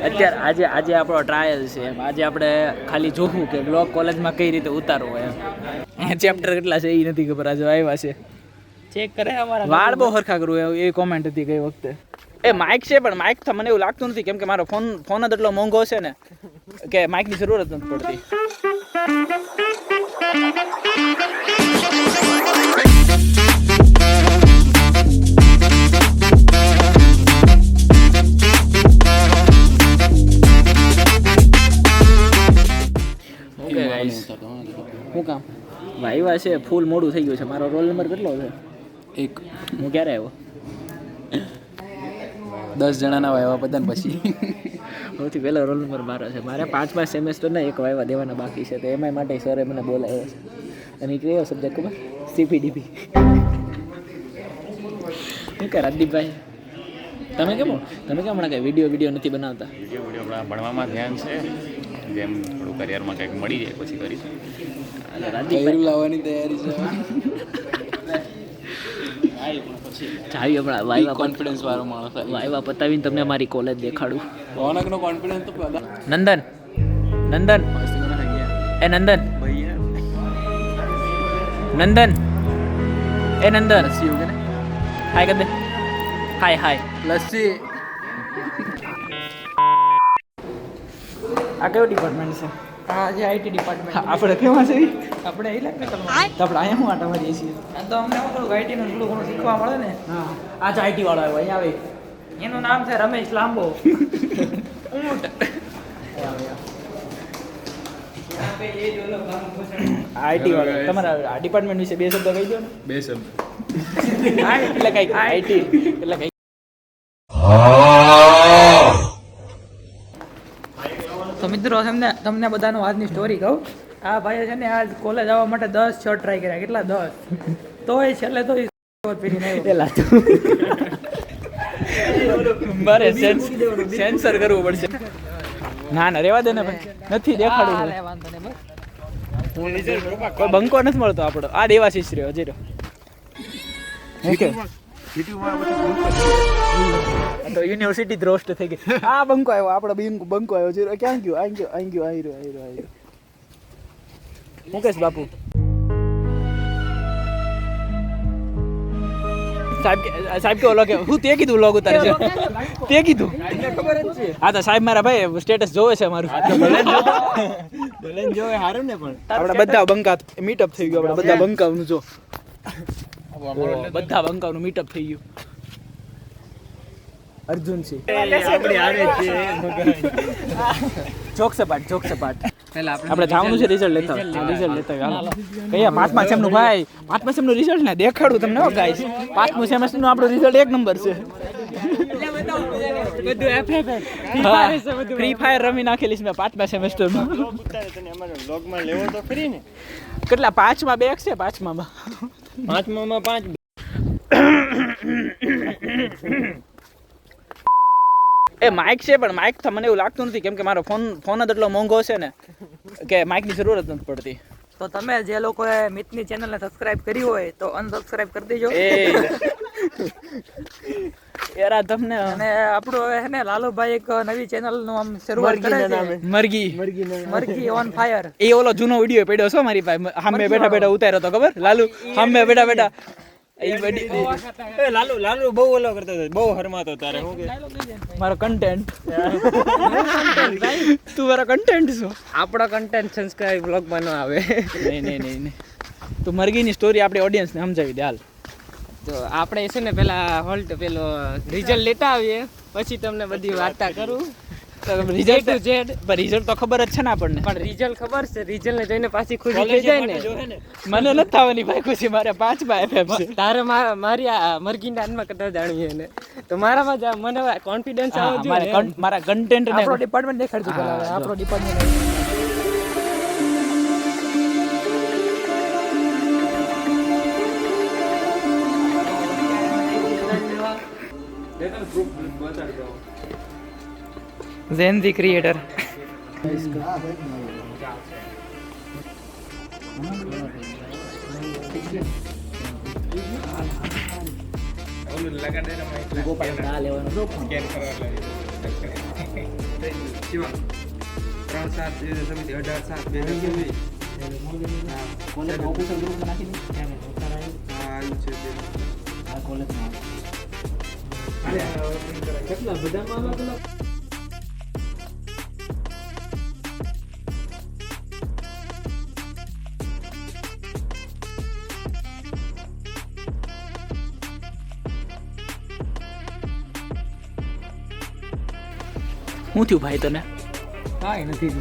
અત્યારે આજે આપણો ટ્રાયલ છે એમ. આજે આપણે ખાલી જોવું કે બ્લોગ કોલેજમાં કઈ રીતે ઉતારવો એમ. ચેપ્ટર કેટલા છે એ નથી ખબર. આજે આવ્યા છે ચેક કરે અમારા વાળ બહુ હરખા કરવું એ કોમેન્ટ હતી ગઈ વખતે. એ માઇક છે પણ માઇક તો મને એવું લાગતું નથી કેમ કે મારો ફોન જ એટલો મોંઘો છે ને કે માઇકની જરૂર જ નથી પડતી. ઓકે ગાઈસ શું કામ વાયવા છે ફૂલ મોડું થઈ ગયું છે. મારો રોલ નંબર કેટલો છે? 1. હું ક્યારે આવ્યો? 10 જણાના વાયવા બધાને પછી સૌથી પહેલો રોલ નંબર મારો છે. મારે 5મા સેમેસ્ટરના એક વાયવા દેવાના બાકી છે તો એમાં માટે સરે મને બોલાવ્યો છે. અને એ કયો સબ્જેક્ટ ખબર? CPDP. શું કે રાજદીપભાઈ તમે કેમ હમણાં કઈ વિડીયો નથી બનાવતા? વિડીયો ભણવામાં ધ્યાન છે. જેમ થોડું કરિયરમાં કંઈક મળી જાય પછી કરીશું. રાજદીપભાઈ લાવવાની તૈયારી છે. ચાવી હમણાં વાયવા કોન્ફિડન્સ વાળો માણસ વાયવા પતાવીને તમને મારી કોલેજ દેખાડું. રોનકનો કોન્ફિડન્સ તો નંદન એ નંદન એ નંદન હાય કદે હાય લસ્સી. આ કયો ડિપાર્ટમેન્ટ છે? હા જે આઈટી ડિપાર્ટમેન્ટ. આપણે કેવા છે? આપણે ઇલેક્ટ્રિકલ તો આપણે અહીંયા શું આટા મારીએ છીએ? તો અમને થોડું આઈટી નું થોડું ઘણું શીખવા મળે ને. હા આ જ આઈટી વાળો આવ્યો અહીંયા આવે. એનું નામ છે રમેશ લાંબો. આઈટી વાળો તમારા ડિપાર્ટમેન્ટ વિશે 2 શબ્દ કહી દો ને. 2 શબ્દ એટલે કઈ આઈટી એટલે કઈ. તો મિત્રો તમને બધાનું આજની સ્ટોરી કહું. આ ભાઈએ છે ને આજ કોલેજ આવવા માટે 10 શર્ટ ટ્રાય કર્યા. કેટલા 10? તોય છેલ્લે તો પહેરીને મારે સેન્સર કરવું પડશે. ના રેવા દે ને ભાઈ નથી દેખાડવું. કોઈ બંકો નથી મળતો આપણો. આ દેવાશીષ રહ્યો હજી ઓકે તો યુનિવર્સિટી દ્રોષ્ટ થઈ ગઈ. આ બંકો આવ્યો આપણો બંકો આવ્યો જીરો. ક્યાં ગયો? અહીં રહ્યો. મુકેશ બાપુ સાહેબ કે ઓલો કે હું તે કીધું લોગ ઉતારે છે તે કીધું ખબર જ છે. હા તો સાહેબ મારા ભાઈ સ્ટેટસ જોવે છે મારું. જોવે હારું ને પણ આપણે બધા બંકા મીટઅપ થઈ ગયું. આપણે બધા બંકાનું જો બધા બંકાનું મીટઅપ થઈ ગયું. અર્જુન છે જોક સપાટ આપણે જવાનું છે રિઝલ્ટ લેતા હાલો. કયા 5મા સેમનું ભાઈ 5મા સેમનું રિઝલ્ટ ને દેખાડું તમને હો ગાઈસ. 5મું સેમેસ્ટરનું આપણું રિઝલ્ટ 1 નંબર છે. ફ્રી ફાયર રમી નાખેલી છે મેં 5મા સેમેસ્ટરમાં. વ્લોગમાં લેવો તો ખરી ને. કેટલા 5માં 2 છે? 5માં 5 એ માઇક છે પણ માઇક તો મને એવું લાગતું નથી કેમ કે મારો ફોન જ એટલો મોંઘો છે ને કે માઇકની જરૂર જ નથી પડતી. તો તમે જે લોકોએ મિતની ચેનલને સબસ્ક્રાઇબ કરી હોય તો અનસબસ્ક્રાઇબ કરી દેજો. યાર તમને અને આપણો હે ને લાલુભાઈ એક નવી ચેનલનું આમ શરૂઆત કરે છે. મરઘી ઓન ફાયર. એ ઓલો જૂનો વિડિયો પડ્યો છે મારી પાસે. સામે બેઠા ઉતાર્યો તો ખબર લાલુ સામે બેઠા લાલુ બહુ ઓલો કરતો હતો. બહુ હરમાતો તારે હું કે મારો કન્ટેન્ટ તું મારો કન્ટેન્ટ છો. આપણો કન્ટેન્ટ સબસ્ક્રાઇબ બ્લોગમાં ન આવે. નહીં તું મરઘીની સ્ટોરી આપણી ઓડિયન્સને સમજાવી દે હાલ. તો આપણે છે ને પેલો રિઝલ્ટ લેતા આવીએ પછી તમને બધી વાર્તા કરું. રિઝલ્ટ તો ખબર જ છે ને આપણને. પણ રિઝલ્ટ ખબર છે. રિઝલ્ટ ને જોઈને પાછી ખુશી થઈ જાય ને. મને નથી થવાની ભાઈ ખુશી. મારે 5માં FM છે. તારે મારી આ મરઘીના હાથમાં કદાચ જાણીએ ને તો મારામાં મને કોન્ફિડન્સ આવવો જોઈએ. મારા કન્ટેન્ટ ને આપણો ડિપાર્ટમેન્ટ દેખાડજો પેલા. આપણો ડિપાર્ટમેન્ટ ઝેન ધી ક્રિએટર. લગા દે શિવા 3/7/2018 કોલેજ ઓફિસર ગ્રુપમાં નાખી દે આવ્યું છે તે. આ કોલેજમાં કેટલા બધામાં પેલા શું થયું ભાઈ તને કાંઈ નથી